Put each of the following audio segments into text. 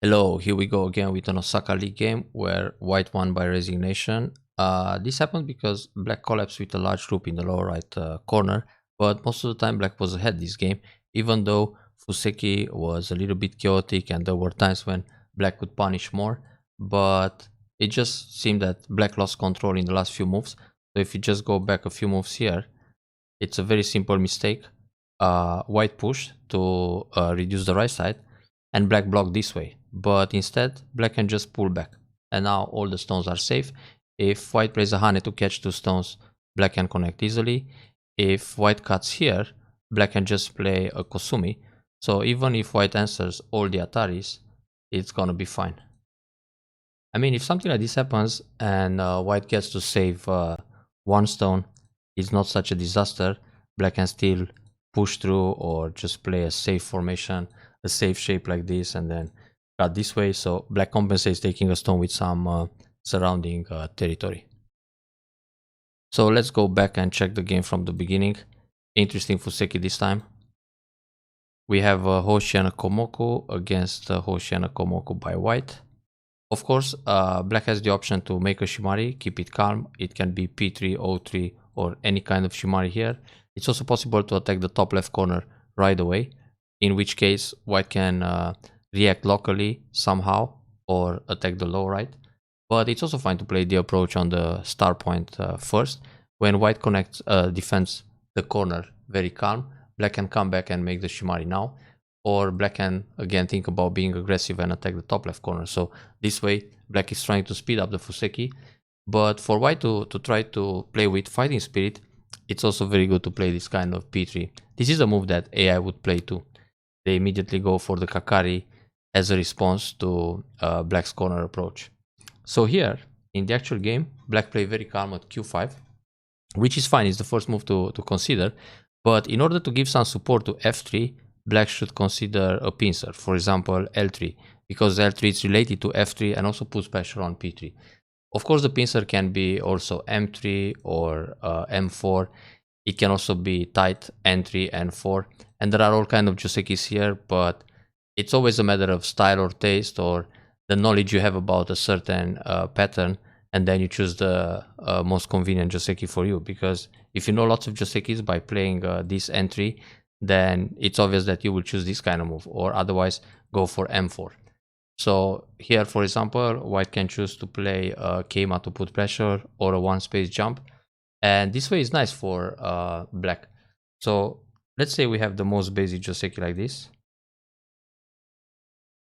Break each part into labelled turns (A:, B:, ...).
A: Hello, here we go again with an Osaka League game where white won by resignation. This happened because black collapsed with a large group in the lower right corner, but most of the time black was ahead this game, even though Fuseki was a little bit chaotic and there were times when black could punish more, but it just seemed that black lost control in the last few moves. So if you just go back a few moves here, it's a very simple mistake. White pushed to reduce the right side and black blocked this way, but instead black can just pull back and now all the stones are safe. If white plays a hane to catch two stones, black can connect easily. If white cuts here, black can just play a kosumi, so even if white answers all the ataris, it's gonna be fine. I mean, if something like this happens and white gets to save one stone, it's not such a disaster. Black can still push through or just play a safe formation, a safe shape like this, and then cut this way. So black compensates taking a stone with some surrounding territory. So let's go back and check the game from the beginning. Interesting Fuseki this time. We have Hoshi and Komoku against Hoshi and Komoku by white. Of course, black has the option to make a Shimari, keep it calm. It can be P3, O3, or any kind of Shimari here. It's also possible to attack the top left corner right away, in which case white can react locally somehow or attack the low right. But it's also fine to play the approach on the star point first. When white defends the corner very calm, black can come back and make the Shimari now. Or black can again think about being aggressive and attack the top left corner. So this way, black is trying to speed up the Fuseki. But for white to try to play with fighting spirit, it's also very good to play this kind of P3. This is a move that AI would play too. They immediately go for the Kakari as a response to black's corner approach. So here, in the actual game, black play very calm at Q5, which is fine, it's the first move to consider. But in order to give some support to F3, black should consider a pincer, for example L3, because L3 is related to F3 and also puts pressure on P3. Of course, the pincer can be also M3 or M4. It can also be tight N3, N4, and there are all kinds of josekis here, but it's always a matter of style or taste or the knowledge you have about a certain pattern, and then you choose the most convenient joseki for you. Because if you know lots of josekis by playing this entry, then it's obvious that you will choose this kind of move, or otherwise go for M4. So here, for example, white can choose to play a Keima to put pressure or a one space jump, and this way is nice for black. So let's say we have the most basic joseki like this.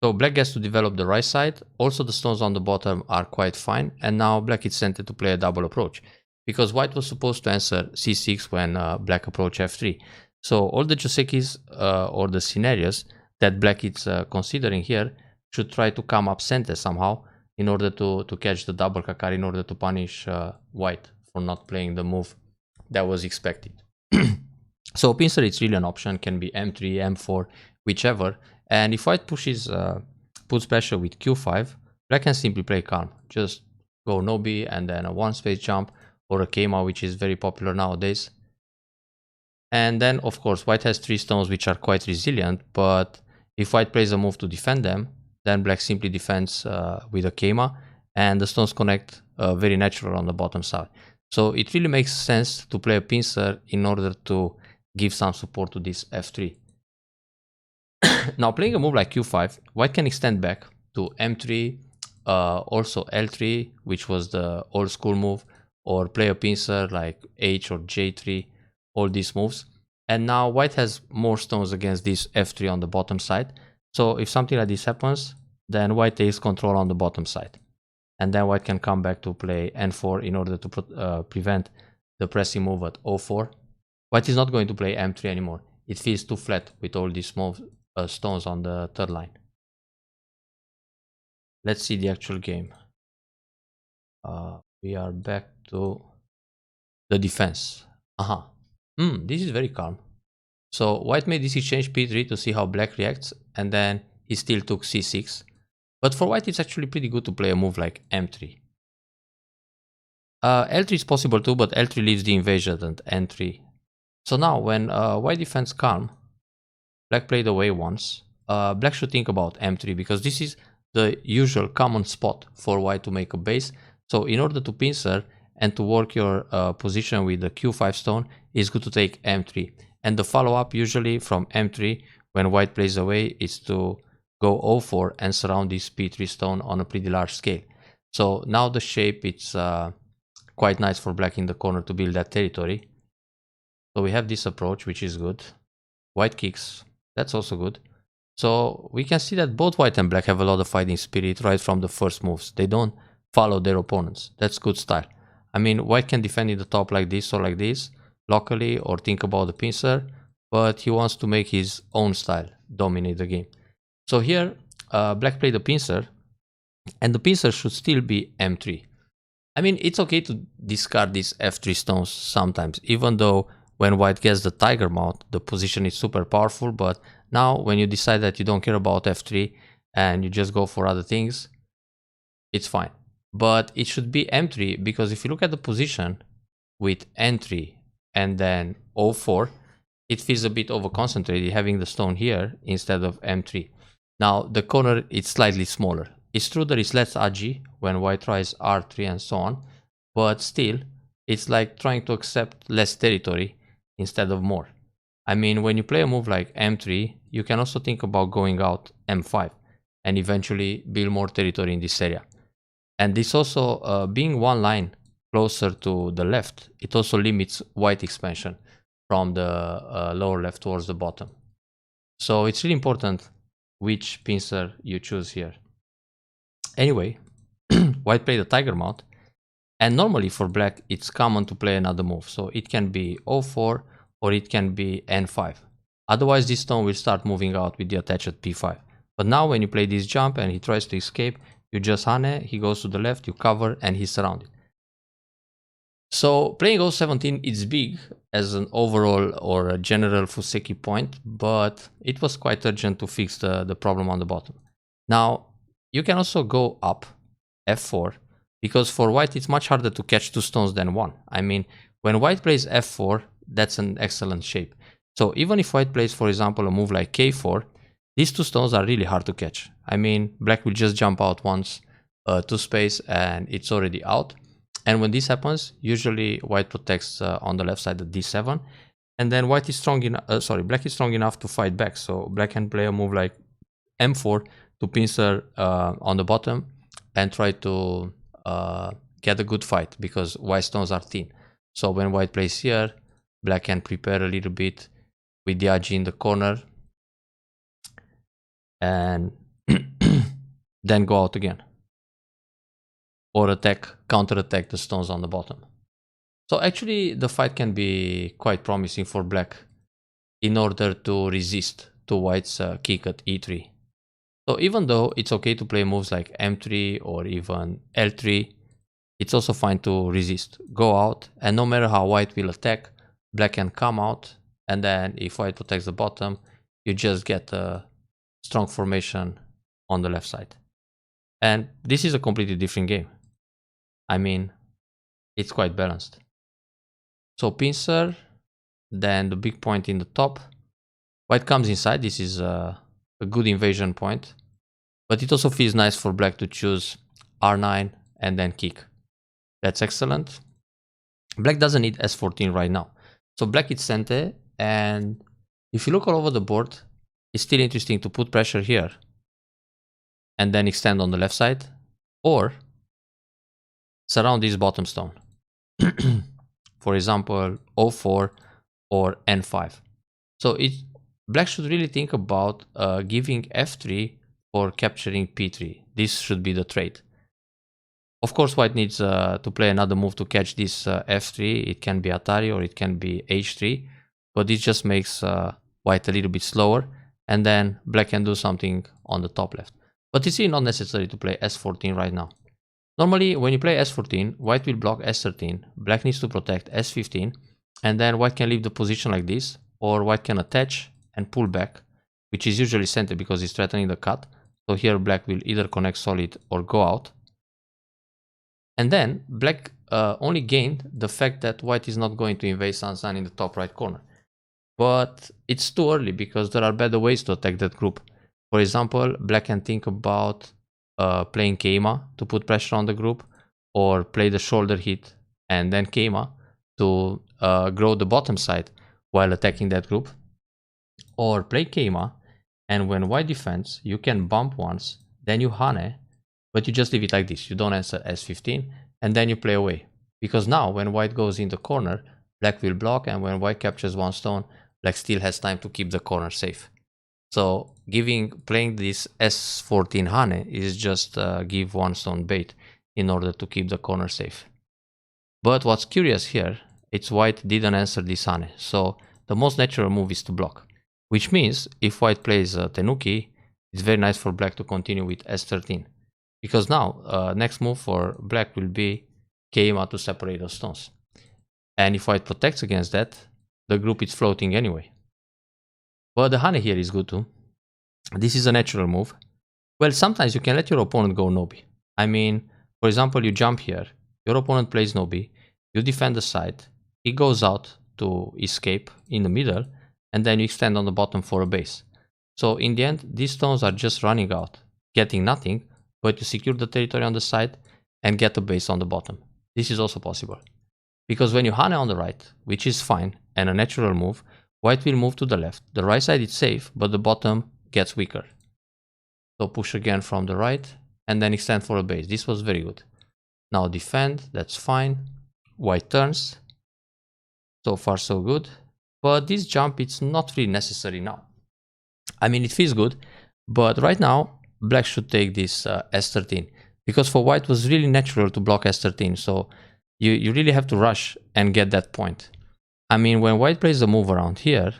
A: So black gets to develop the right side. Also the stones on the bottom are quite fine, and now black is tempted to play a double approach because white was supposed to answer c6 when black approached f3. So all the josekis or the scenarios that black is considering here should try to come up center somehow in order to catch the double kakari, in order to punish white for not playing the move that was expected. So pincer is really an option, can be m3, m4, whichever. And if white puts pressure with q5, black can simply play calm. Just go nobi and then a one space jump or a keima, which is very popular nowadays. And then, of course, white has three stones which are quite resilient, but if white plays a move to defend them, then black simply defends with a keima, and the stones connect very natural on the bottom side. So it really makes sense to play a pincer in order to give some support to this f3. Now, playing a move like q5, white can extend back to m3, also l3, which was the old school move, or play a pincer like h or j3, all these moves. And now white has more stones against this f3 on the bottom side. So if something like this happens, then white takes control on the bottom side. And then white can come back to play n4 in order to prevent the pressing move at o4. White is not going to play m3 anymore. It feels too flat with all these stones on the third line. Let's see the actual game. We are back to the defense. This is very calm. So white made this exchange p3 to see how black reacts, and then he still took c6. But for white, it's actually pretty good to play a move like m3. L3 is possible too, but L3 leaves the invasion at n3. So now, when white defends calm, black played away once. Black should think about m3 because this is the usual common spot for white to make a base. So in order to pincer and to work your position with the q5 stone, it's good to take m3. And the follow-up usually from m3 when white plays away is to go o4 and surround this p3 stone on a pretty large scale. So now the shape, it's quite nice for black in the corner to build that territory. So we have this approach, which is good. White kicks, that's also good. So we can see that both white and black have a lot of fighting spirit right from the first moves. They don't follow their opponents. That's good style. I mean, white can defend in the top like this or like this, locally, or think about the pincer, but he wants to make his own style dominate the game. So here, black played the pincer, and the pincer should still be m3. I mean, it's okay to discard these f3 stones sometimes, even though when white gets the tiger mount, the position is super powerful, but now when you decide that you don't care about f3 and you just go for other things, it's fine. But it should be m3, because if you look at the position with n3 and then o4, it feels a bit over concentrated having the stone here instead of m3. Now the corner is slightly smaller. It's true there is less ag when white tries r3 and so on, but still it's like trying to accept less territory instead of more. I mean, when you play a move like m3, you can also think about going out m5 and eventually build more territory in this area. And this also, being one line closer to the left, it also limits white expansion from the lower left towards the bottom. So it's really important which pincer you choose here. Anyway, white played a tiger mount, and normally for black it's common to play another move. So it can be o4 or it can be n5. Otherwise this stone will start moving out with the attach at p5. But now when you play this jump and he tries to escape, you just hane, he goes to the left, you cover, and he's surrounded. So playing o17 is big as an overall or a general Fuseki point, but it was quite urgent to fix the problem on the bottom. Now you can also go up f4, because for white it's much harder to catch two stones than one. I mean, when white plays f4, that's an excellent shape. So even if white plays, for example, a move like k4, these two stones are really hard to catch. I mean, black will just jump out once to space and it's already out. And when this happens, usually white protects on the left side at d7, and then white is strong enough. Black is strong enough to fight back. So black can play a move like m4 to pincer on the bottom and try to get a good fight, because white stones are thin. So when white plays here, black can prepare a little bit with the ag in the corner and then go out again, or counter attack the stones on the bottom. So actually the fight can be quite promising for black in order to resist to white's kick at e3. So even though it's okay to play moves like m3 or even l3, it's also fine to resist, go out, and no matter how white will attack, black can come out, and then if white protects the bottom, you just get a strong formation on the left side. And this is a completely different game. I mean, it's quite balanced. So pincer, then the big point in the top. White comes inside. This is a good invasion point, but it also feels nice for black to choose r9 and then kick. That's excellent. Black doesn't need s14 right now. So black is sente, and if you look all over the board, it's still interesting to put pressure here and then extend on the left side, or surround this bottom stone. For example, o4 or n5. So black should really think about giving f3 for capturing p3. This should be the trade. Of course, white needs to play another move to catch this f3. It can be Atari or it can be h3, but this just makes white a little bit slower, and then black can do something on the top left. But it's really not necessary to play s14 right now. Normally, when you play s14, white will block s13, black needs to protect s15, and then white can leave the position like this, or white can attach and pull back, which is usually center because it's threatening the cut. So here black will either connect solid or go out. And then black only gained the fact that white is not going to invade Sansan in the top right corner. But it's too early because there are better ways to attack that group. For example, black can think about playing Keima to put pressure on the group, or play the shoulder hit and then Keima to grow the bottom side while attacking that group, or play Keima, and when white defends, you can bump once, then you Hane, but you just leave it like this. You don't answer S15, and then you play away. Because now, when white goes in the corner, black will block, and when white captures one stone, black still has time to keep the corner safe. So playing this S14 Hane is just give one stone bait in order to keep the corner safe. But what's curious here, it's white didn't answer this Hane, so the most natural move is to block. Which means, if white plays Tenuki, it's very nice for black to continue with S13. Because now, next move for black will be Keima to separate those stones. And if white protects against that, the group is floating anyway. But the Hane here is good too. This is a natural move. Well, sometimes you can let your opponent go Nobi. I mean, for example, you jump here, your opponent plays Nobi, you defend the side, he goes out to escape in the middle, and then you extend on the bottom for a base. So in the end, these stones are just running out, getting nothing, but you secure the territory on the side and get a base on the bottom. This is also possible. Because when you Hane on the right, which is fine and a natural move, white will move to the left. The right side is safe, but the bottom gets weaker. So push again from the right and then extend for a base. This was very good. Now defend, that's fine. White turns. So far so good. But this jump, it's not really necessary now. I mean, it feels good, but right now, black should take this S13. Because for white, it was really natural to block S13. So you really have to rush and get that point. I mean, when white plays a move around here,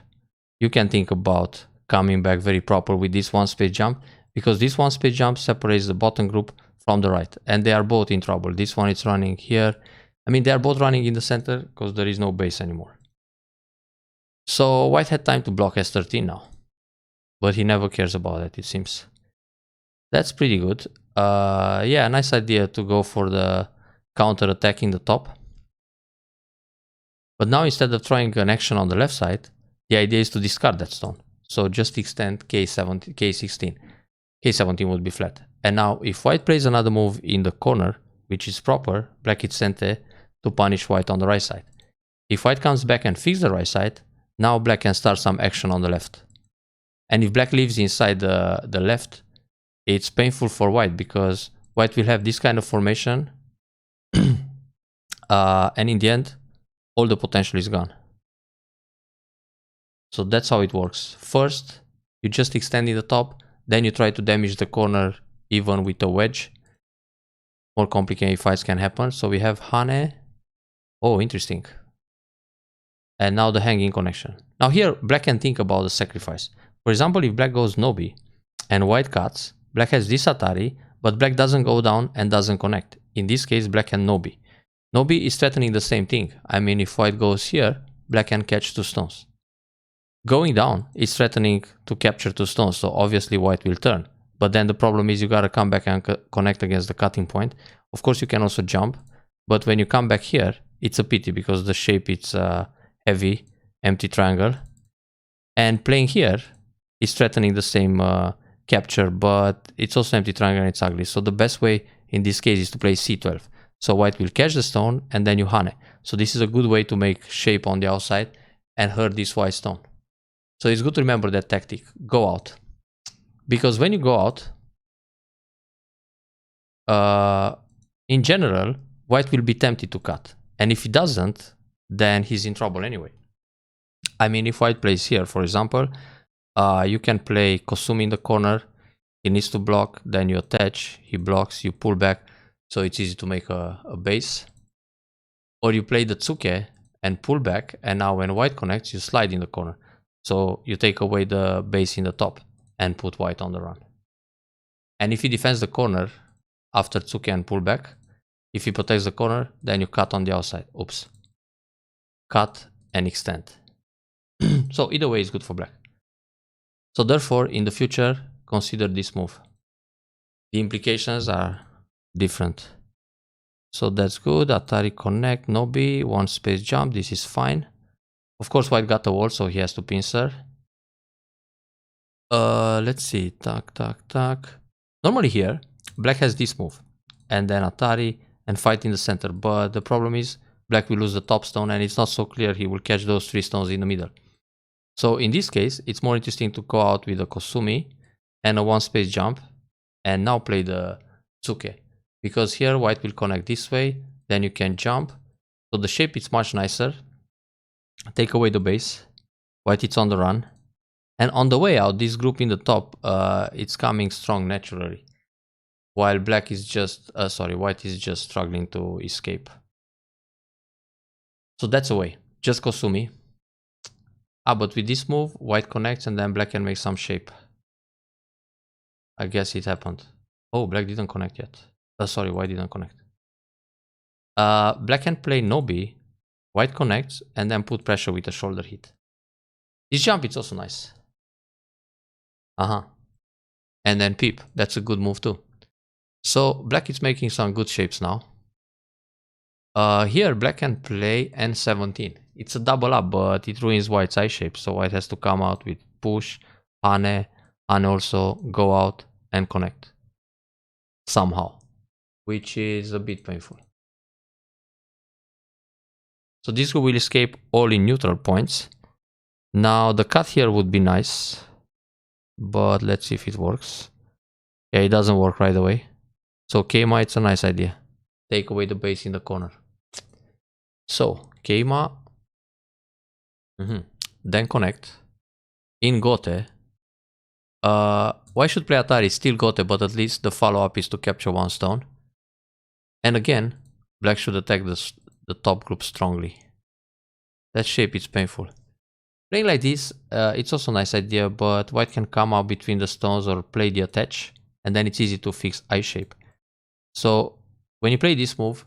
A: you can think about coming back very proper with this one space jump, because this one space jump separates the bottom group from the right, and they are both in trouble. This one is running here. I mean, they are both running in the center because there is no base anymore. So white had time to block S13 now, but he never cares about it, it seems. That's pretty good. Yeah, nice idea to go for the counter attack in the top. But now instead of trying an action on the left side, the idea is to discard that stone. So just extend K17, K16. K17 would be flat. And now if white plays another move in the corner, which is proper, black hits Sente to punish white on the right side. If white comes back and fixes the right side, now black can start some action on the left. And if black leaves inside the left, it's painful for white because white will have this kind of formation and in the end, all the potential is gone. So that's how it works. First, you just extend in the top, then you try to damage the corner even with a wedge. More complicated fights can happen. So we have Hane. Oh, interesting. And now the hanging connection. Now here, black can think about the sacrifice. For example, if black goes Nobi and white cuts, black has this Atari, but black doesn't go down and doesn't connect. In this case, black can Nobi. Nobi is threatening the same thing. I mean, if white goes here, black can catch two stones. Going down is threatening to capture two stones, so obviously white will turn. But then the problem is you gotta come back and connect against the cutting point. Of course, you can also jump, but when you come back here, it's a pity because the shape it's heavy, empty triangle. And playing here is threatening the same capture, but it's also empty triangle and it's ugly. So the best way in this case is to play C12. So white will catch the stone and then you Hane. So this is a good way to make shape on the outside and hurt this white stone. So it's good to remember that tactic. Go out. Because when you go out, in general, white will be tempted to cut. And if he doesn't, then he's in trouble anyway. I mean, if white plays here, for example, you can play Kosumi in the corner. He needs to block, then you attach, he blocks, you pull back. So it's easy to make a base. Or you play the Tsuke and pull back, and now when white connects, you slide in the corner. So you take away the base in the top and put white on the run. And if he defends the corner after Tsuke and pull back, if he protects the corner, then you cut on the outside. Oops. Cut and extend. So either way is good for black. So therefore, in the future, consider this move. The implications are different. So that's good. Atari connect, Nobi, one space jump. This is fine. Of course, white got a wall, so he has to pincer. Let's see. Tac, tac, tac. Normally here, black has this move, and then Atari and fight in the center. But the problem is black will lose the top stone, and it's not so clear he will catch those 3 stones in the middle. So in this case, it's more interesting to go out with a Kosumi and a 1 space jump, and now play the Tsuke. Because here white will connect this way, then you can jump. So the shape is much nicer. Take away the base. White it's on the run. And on the way out, this group in the top, it's coming strong naturally. While black is just, white is just struggling to escape. So that's a way. Just Kosumi. But with this move, white connects and then black can make some shape. I guess it happened. Oh, black didn't connect yet. White didn't connect. Black can play Nobi. White connects and then put pressure with a shoulder hit. This jump is also nice. And then peep. That's a good move too. So black is making some good shapes now. Here black can play N17. It's a double up, but it ruins white's eye shape. So white has to come out with push, Hane also go out and connect. Somehow. Which is a bit painful. So this will escape all in neutral points. Now the cut here would be nice. But let's see if it works. Yeah, it doesn't work right away. So Keima, it's a nice idea. Take away the base in the corner. So Keima. Then connect. In Gote. Why should play Atari? Still Gote, but at least the follow-up is to capture 1 stone. And again, black should attack the top group strongly. That shape is painful. Playing like this, it's also a nice idea, but white can come out between the stones or play the attach, and then it's easy to fix eye shape. So when you play this move,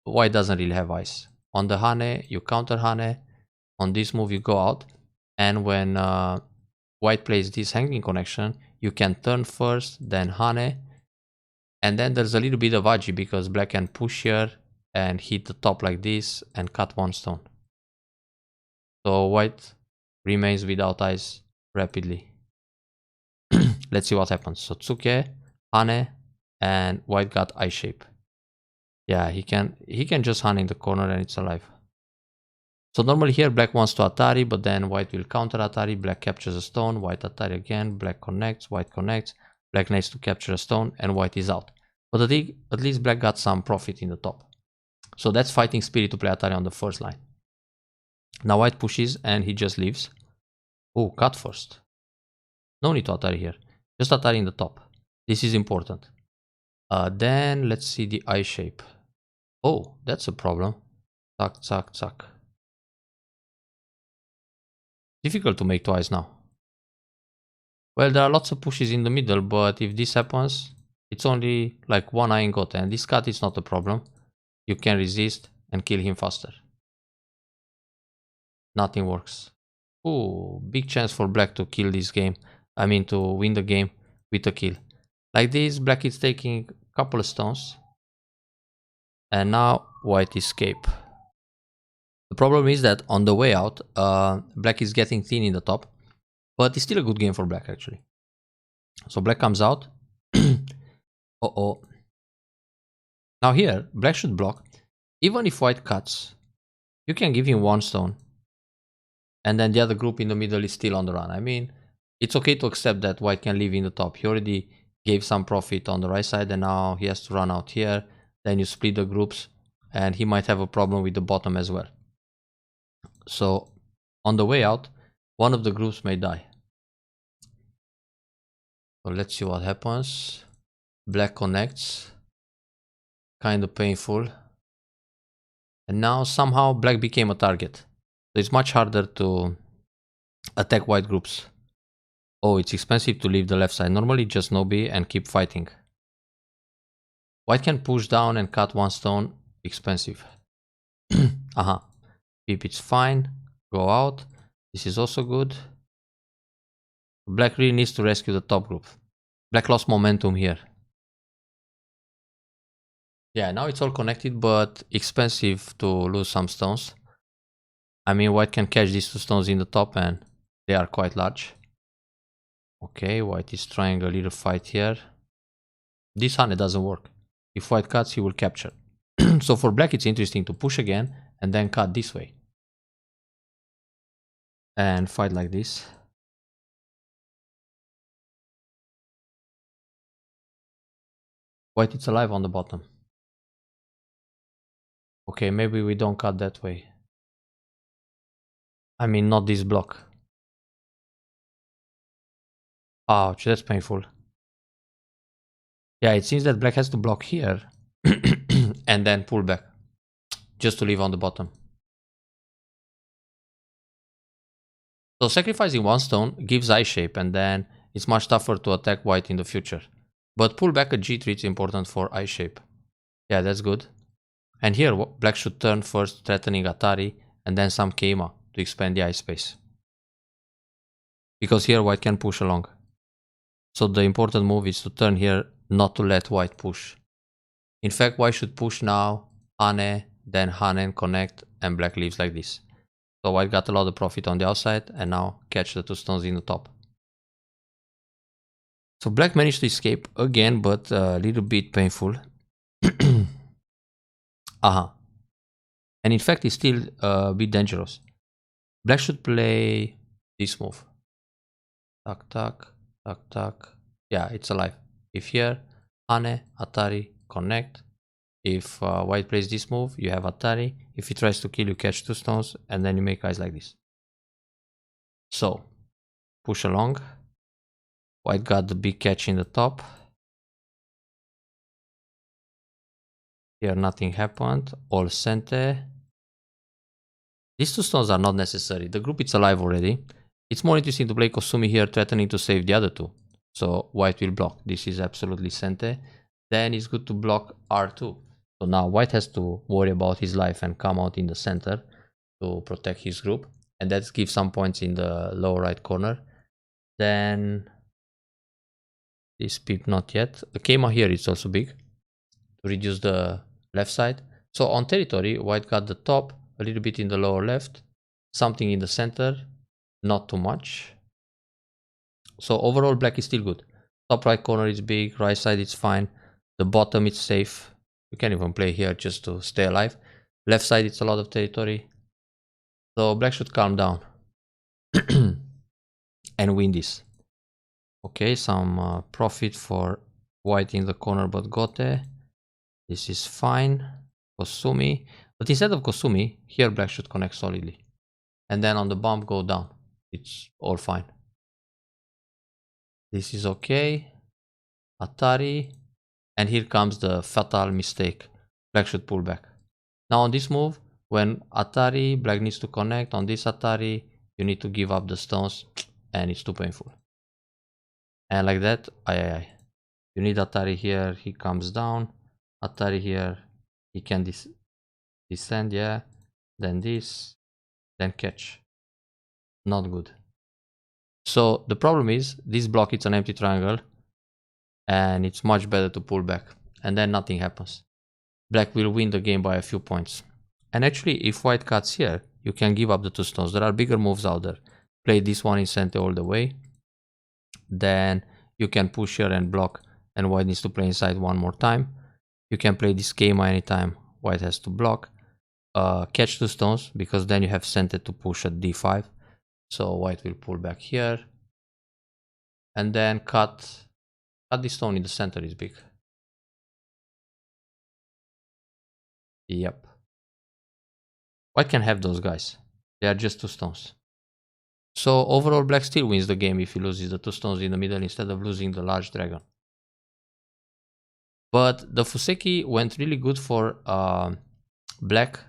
A: white doesn't really have eyes. On the Hane, you counter Hane. On this move, you go out. And when white plays this hanging connection, you can turn first, then Hane. And then there's a little bit of Aji because black can push here and hit the top like this and cut 1 stone. So white remains without eyes rapidly. Let's see what happens. So Tsuke, Hane, and white got eye shape. Yeah, he can just Hane in the corner and it's alive. So normally here black wants to Atari, but then white will counter Atari. Black captures a stone, white Atari again, black connects, white connects. Black needs to capture a stone and white is out. But at least black got some profit in the top. So that's fighting spirit to play Atari on the first line. Now white pushes and he just leaves. Oh, cut first. No need to Atari here. Just Atari in the top. This is important. Then let's see the eye shape. Oh, that's a problem. Tuck, tuck, tuck. Difficult to make 2 eyes now. Well, there are lots of pushes in the middle, but if this happens, it's only like 1 eye in Gote, and this cut is not a problem. You can resist and kill him faster. Nothing works. Ooh, big chance for black to kill this game. I mean to win the game with a kill. Like this, black is taking a couple of stones. And now white escape. The problem is that on the way out, black is getting thin in the top. But it's still a good game for black actually. So black comes out. Uh-oh. Now here, black should block. Even if white cuts, you can give him 1 stone. And then the other group in the middle is still on the run. I mean, it's okay to accept that white can live in the top. He already gave some profit on the right side and now he has to run out here. Then you split the groups and he might have a problem with the bottom as well. So on the way out, one of the groups may die. So let's see what happens. Black connects. Kind of painful. And now somehow black became a target. So it's much harder to attack white groups. Oh, it's expensive to leave the left side. Normally just Nobi and keep fighting. White can push down and cut 1 stone. Expensive. Peep, it's fine. Go out. This is also good. Black really needs to rescue the top group. Black lost momentum here. Yeah, now it's all connected, but expensive to lose some stones. I mean, white can catch these 2 stones in the top and they are quite large. Okay, white is trying a little fight here. This Hane doesn't work. If white cuts, he will capture. So for black, it's interesting to push again and then cut this way. And fight like this. White is alive on the bottom. Okay, maybe we don't cut that way. I mean, not this block. Ouch, that's painful. Yeah, it seems that black has to block here and then pull back just to leave on the bottom. So sacrificing one stone gives eye shape, and then it's much tougher to attack white in the future. But pull back a g3 is important for eye shape. Yeah, that's good. And here black should turn first, threatening Atari, and then some Keima to expand the eye space. Because here white can push along. So the important move is to turn here, not to let white push. In fact, white should push now, Hane, then Hane connect, and black leaves like this. So white got a lot of profit on the outside, and now catch the two stones in the top. So black managed to escape again, but a little bit painful. Aha. And in fact, it's still a bit dangerous. Black should play this move. Tuck, tuck, tuck, tuck. Yeah, it's alive. If here, Hane, Atari, connect. If white plays this move, you have Atari. If he tries to kill, you catch two stones, and then you make eyes like this. So, push along. White got the big catch in the top. Here nothing happened. All cente. These two stones are not necessary. The group is alive already. It's more interesting to play Kosumi here, threatening to save the other two. So white will block. This is absolutely cente. Then it's good to block R2. So now white has to worry about his life and come out in the center to protect his group. And that gives some points in the lower right corner. Then this pip not yet. The Keima here is also big to reduce the left side. So on territory, white got the top, a little bit in the lower left, something in the center, not too much. So overall, black is still good. Top right corner is big, right side is fine. The bottom is safe. You can even play here just to stay alive. Left side, it's a lot of territory. So black should calm down and win this. Okay, some profit for white in the corner, but Gote. This is fine. Kosumi. But instead of Kosumi, here black should connect solidly. And then on the bump, go down. It's all fine. This is okay. Atari. And here comes the fatal mistake. Black should pull back. Now on this move, when Atari, black needs to connect. On this Atari, you need to give up the stones. And it's too painful. And like that, you need Atari here. He comes down. Atari here. He can descend, yeah. Then this. Then catch. Not good. So the problem is, this block, it's an empty triangle. And it's much better to pull back. And then nothing happens. Black will win the game by a few points. And actually, if white cuts here, you can give up the two stones. There are bigger moves out there. Play this one in center all the way. Then you can push here and block. And white needs to play inside one more time. You can play this Keima anytime. White has to block. Catch two stones, because then you have center to push at d5. So white will pull back here. And then cut the stone in the center is big. Yep. White can have those guys. They are just two stones. So overall, black still wins the game if he loses the two stones in the middle instead of losing the large dragon. But the Fuseki went really good for black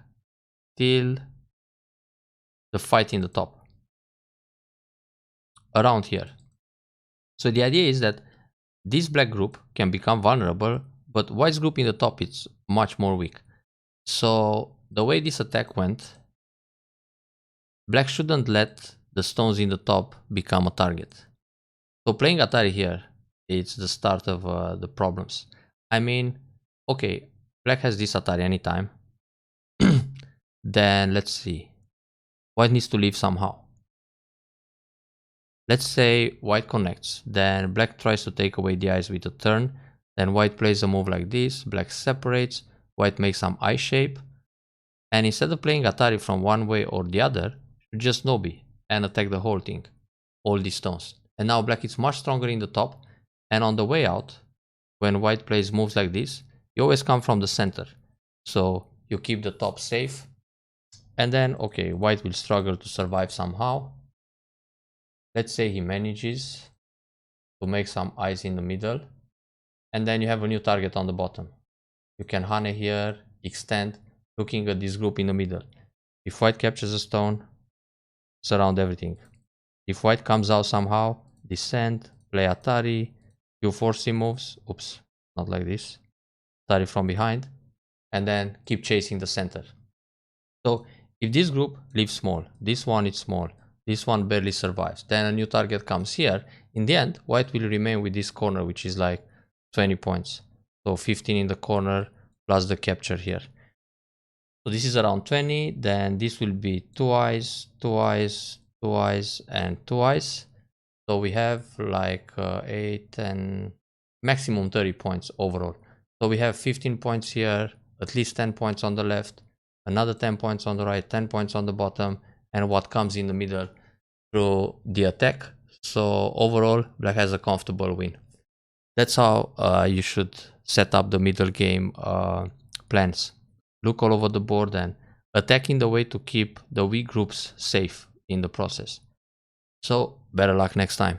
A: till the fight in the top. Around here. So the idea is that this black group can become vulnerable, but white's group in the top is much more weak. So the way this attack went, black shouldn't let the stones in the top become a target. So playing Atari here, it's the start of the problems. I mean, okay, black has this Atari anytime. Then let's see. White needs to leave somehow. Let's say white connects. Then black tries to take away the eyes with a turn. Then white plays a move like this, black separates, white makes some I shape, and instead of playing Atari from one way or the other, you just Nobi and attack the whole thing, all these stones. And now black is much stronger in the top, and on the way out, when white plays moves like this, you always come from the center. So you keep the top safe, and then, okay, white will struggle to survive somehow. Let's say he manages to make some eyes in the middle, and then you have a new target on the bottom. You can Hane here, extend, looking at this group in the middle. If white captures a stone, surround everything. If white comes out somehow, descend, play Atari, Q4C moves, oops, not like this, Atari from behind, and then keep chasing the center. So if this group leaves small, this one is small, this one barely survives, then a new target comes here, in the end, white will remain with this corner, which is like 20 points. So 15 in the corner plus the capture here. So this is around 20, then this will be 2 eyes, 2 eyes, 2 eyes, and 2 eyes. So we have like 8 and maximum 30 points overall. So we have 15 points here, at least 10 points on the left, another 10 points on the right, 10 points on the bottom, and what comes in the middle through the attack. So overall, black has a comfortable win. That's how you should set up the middle game plans. Look all over the board and attack in the way to keep the weak groups safe in the process. So better luck next time.